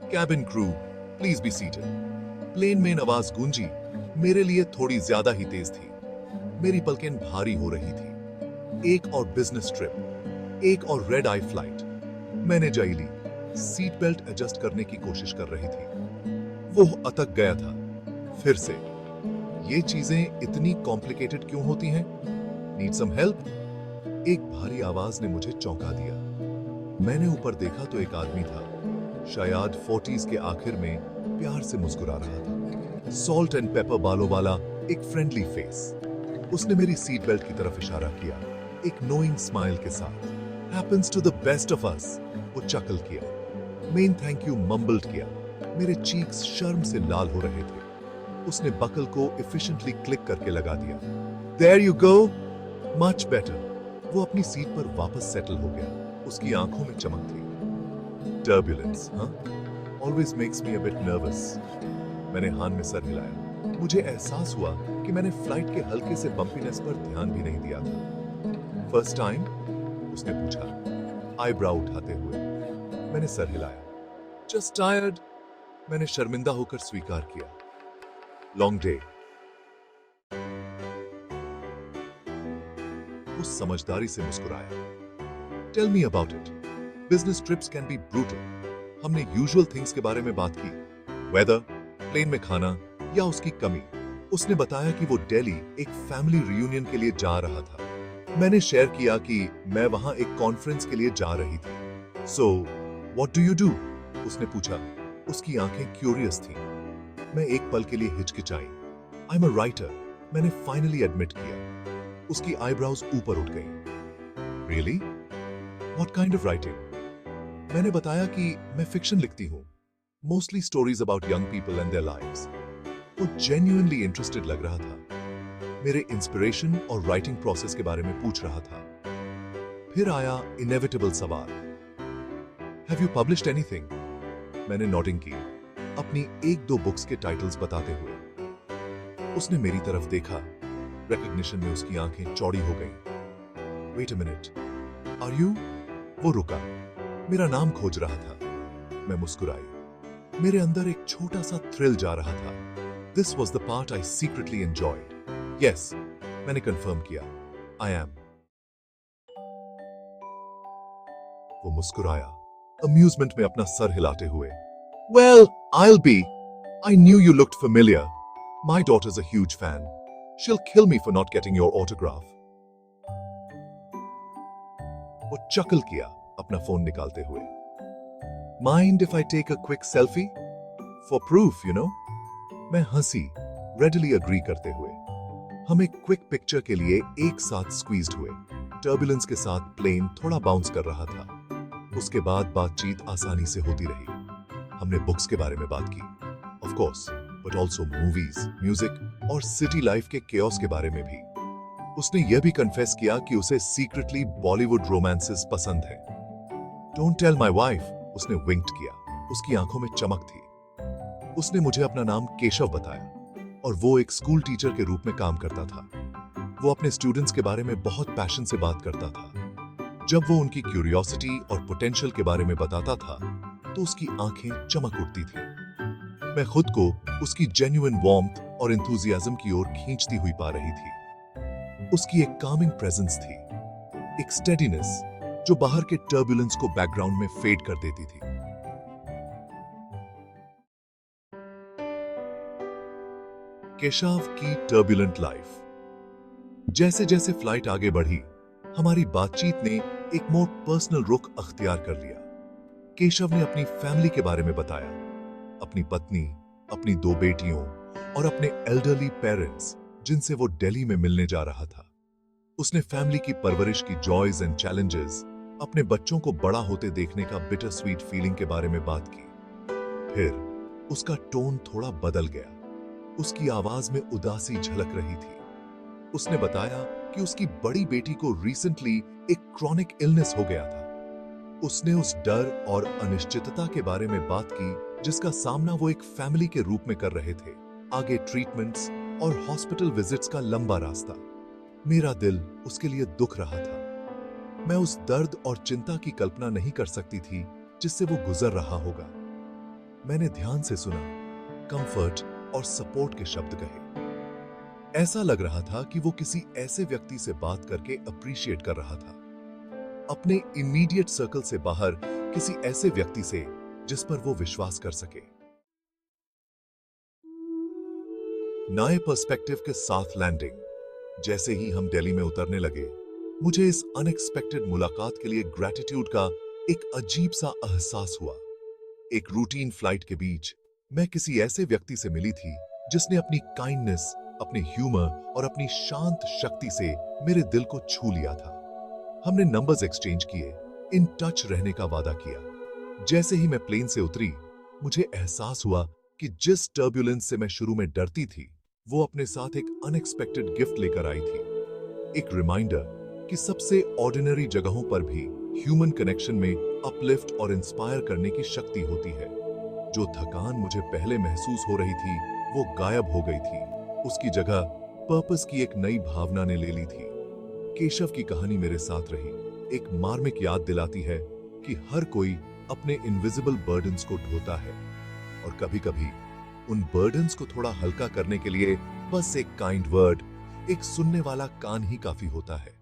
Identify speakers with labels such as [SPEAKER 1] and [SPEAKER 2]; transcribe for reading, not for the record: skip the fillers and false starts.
[SPEAKER 1] Cabin crew, please be seated. Plane में आवाज गूंजी, मेरे लिए थोड़ी ज्यादा ही तेज थी। मेरी पलकें भारी हो रही थी। एक और बिजनेस ट्रिप, एक और रेड आई फ्लाइट। मैंने जाई ली, सीट बेल्ट एडजस्ट करने की कोशिश कर रही थी। वो अटक गया था। फिर से, ये चीजें इतनी कॉम्प्लिकेटेड क्यों होती हैं? Need some help? एक भारी आवाज ने मुझे चौंका दिया। मैंने ऊपर देखा तो एक आदमी था, शायद 40s के आखिर में, प्यार से मुस्कुरा रहा था। सॉल्ट एंड पेपर बालों वाला एक फ्रेंडली फेस। उसने मेरी सीट बेल्ट की तरफ इशारा किया, एक नोइंग स्माइल के साथ। Happens to the best of us, वो चकल किया। मेन थैंक यू मम्बल्ड किया। मेरे चीक्स शर्म से लाल हो रहे थे। उसने बकल को एफिशिएंटली क्लिक करके लगा दिया। There you go, much better. वो अपनी सीट पर वापस सेटल हो गया। उसकी आंखों में चमक थी। टर्बुलेंस, हाँ? Always makes me a bit nervous. मैंने हान में सर हिलाया। मुझे एहसास हुआ कि मैंने फ्लाइट के हल्के से बम्पीनेस पर ध्यान भी नहीं दिया था। First time? उसने पूछा, आईब्राउ उठाते हुए। मैंने सर हिलाया। जस्ट टायर्ड, मैंने शर्मिंदा होकर स्वीकार किया। Long day. वो समझदारी से मुस्कुराया। Tell me about it. Business trips can be brutal. हमने यूजुअल थिंग्स के बारे में बात की, वेदर, प्लेन में खाना या उसकी कमी। उसने बताया कि वो दिल्ली एक फैमिली रियूनियन के लिए जा रहा था। मैंने शेयर किया कि मैं वहां एक कॉन्फ्रेंस के लिए जा रही थी। So what do you do? उसने पूछा। उसकी आंखें क्यूरियस थी। मैं एक पल के लिए हिचकिचाई। आई एम अ राइटर, मैंने फाइनली एडमिट किया। उसकी आईब्राउज ऊपर उठ गई। Really? What kind of writing? मैंने बताया कि मैं फिक्शन लिखती हूं, mostly stories about young people and their lives. वो जेन्युइनली इंटरेस्टेड लग रहा था। मेरे इंस्पिरेशन और राइटिंग प्रोसेस के बारे में पूछ रहा था। फिर आया इनएविटेबल सवाल, हैव यू पब्लिश्ड एनीथिंग? मैंने नोटिंग की, अपनी एक दो बुक्स के टाइटल्स बताते हुए। उसने मेरी तरफ देखा। रिकॉग्निशन में उसकी आंखें चौड़ी हो गईं। Wait a minute, are you? वो रुका। मेरा नाम खोज रहा था। मैं मुस्कुराई। मेरे अंदर एक छोटा सा थ्रिल जा रहा था। This was the part I secretly enjoyed. Yes, मैंने कंफर्म किया, आई एम। वो मुस्कुराया, अम्यूजमेंट में अपना सर हिलाते हुए। Well, I'll be. I knew you looked familiar. My daughter's a huge fan. She'll kill me for not getting your autograph. वो chuckle किया, अपना फोन निकालते हुए। Mind if I take a quick selfie? For proof, you know? मैं हंसी, readily agree करते हुए। हम एक क्विक पिक्चर के लिए एक साथ स्क्वीज्ड हुए। टर्बुलेंस के साथ प्लेन थोड़ा बाउंस कर रहा था। उसके बाद बातचीत आसानी से होती रही। हमने बुक्स के बारे में बात की, of course, but also movies, music और सिटी लाइफ के केओस के बारे में भी। उसने यह भी कन्फेस किया कि उसे सीक्रेटली बॉलीवुड रोमांसेस पसंद है। डोंट टेल माय वाइफ, उसने विंक्ड किया। उसकी आंखों में चमक थी। उसने मुझे अपना नाम केशव बताया और वो एक स्कूल टीचर के रूप में काम करता था। वो अपने स्टूडेंट्स के बारे में बहुत पैशन से बात करता था। जब वो उनकी क्यूरियोसिटी और पोटेंशियल के बारे में बताता था तो उसकी आंखें चमक उठती थी। मैं खुद को उसकी जेन्युइन वार्मथ और एंथुसियाज्म की ओर खींचती हुई पा रही थी। उसकी एक कामिंग प्रेजेंस थी, एक स्टेडीनेस जो बाहर के टर्बुलेंस को बैकग्राउंड में फेड कर देती थी। केशव की टर्बुलेंट लाइफ। जैसे जैसे फ्लाइट आगे बढ़ी, हमारी बातचीत ने एक मोर पर्सनल रुख अख्तियार कर लिया। केशव ने अपनी फैमिली के बारे में बताया, अपनी पत्नी, अपनी दो बेटियों और अपने एल्डरली पेरेंट्स जिनसे वो दिल्ली में मिलने जा रहा था। उसने फैमिली की परवरिश की जॉयज एंड चैलेंजेस, अपने बच्चों को बड़ा होते देखने का बिटर स्वीट फीलिंग के बारे में बात की। फिर उसका टोन थोड़ा बदल गया। उसकी आवाज में उदासी झलक रही थी। उसने बताया कि उसकी बड़ी बेटी को रिसेंटली एक क्रॉनिक इलनेस हो गया था। उसने उस डर और अनिश्चितता के बारे में बात की जिसका सामना वो एक फैमिली के रूप में कर रहे थे। आगे ट्रीटमेंट्स और हॉस्पिटल विजिट्स का लंबा रास्ता। मेरा दिल उसके लिए दुख रहा था। मैं उस दर्द और चिंता की कल्पना नहीं कर सकती थी जिससे वो गुजर रहा होगा। मैंने ध्यान से सुना, कंफर्ट और सपोर्ट के शब्द कहे। ऐसा लग रहा था कि वो किसी ऐसे व्यक्ति से बात करके अप्रिशिएट कर रहा था, अपने इमीडिएट सर्कल से बाहर किसी ऐसे व्यक्ति से जिस पर वो विश्वास कर सके। नए पर्सपेक्टिव के साथ लैंडिंग। जैसे ही हम दिल्ली में उतरने लगे, मुझे इस अनएक्सपेक्टेड मुलाकात के लिए ग्रैटिट्यूड का एक अजीब सा एहसास हुआ। एक रूटीन फ्लाइट के बीच मैं किसी ऐसे व्यक्ति से मिली थी जिसने अपनी काइंडनेस, अपने ह्यूमर और अपनी शांत शक्ति से मेरे दिल को छू लिया था। हमने नंबर्स एक्सचेंज किए, इन टच रहने का वादा किया। जैसे ही मैं प्लेन से उतरी, मुझे एहसास हुआ कि जिस टर्ब्यूलेंस से मैं शुरू में डरती थी, वो अपने साथ एक अनएक्सपेक्टेड गिफ्ट लेकर आई थी। एक रिमाइंडर कि सबसे ऑर्डिनरी जगहों पर भी ह्यूमन कनेक्शन में अपलिफ्ट और इंस्पायर करने की शक्ति होती है। जो थकान मुझे पहले महसूस हो रही थी, वो गायब हो गई थी। उसकी जगह पर्पस की एक नई भावना ने ले ली थी। केशव की कहानी मेरे साथ रही, एक मार्मिक याद दिलाती है कि हर कोई अपने इनविजिबल बर्डन्स को ढोता है, और कभी-कभी उन बर्डन्स को थोड़ा हल्का करने के लिए बस एक काइंड वर्ड, एक सुनने वाला कान ही काफी होता है।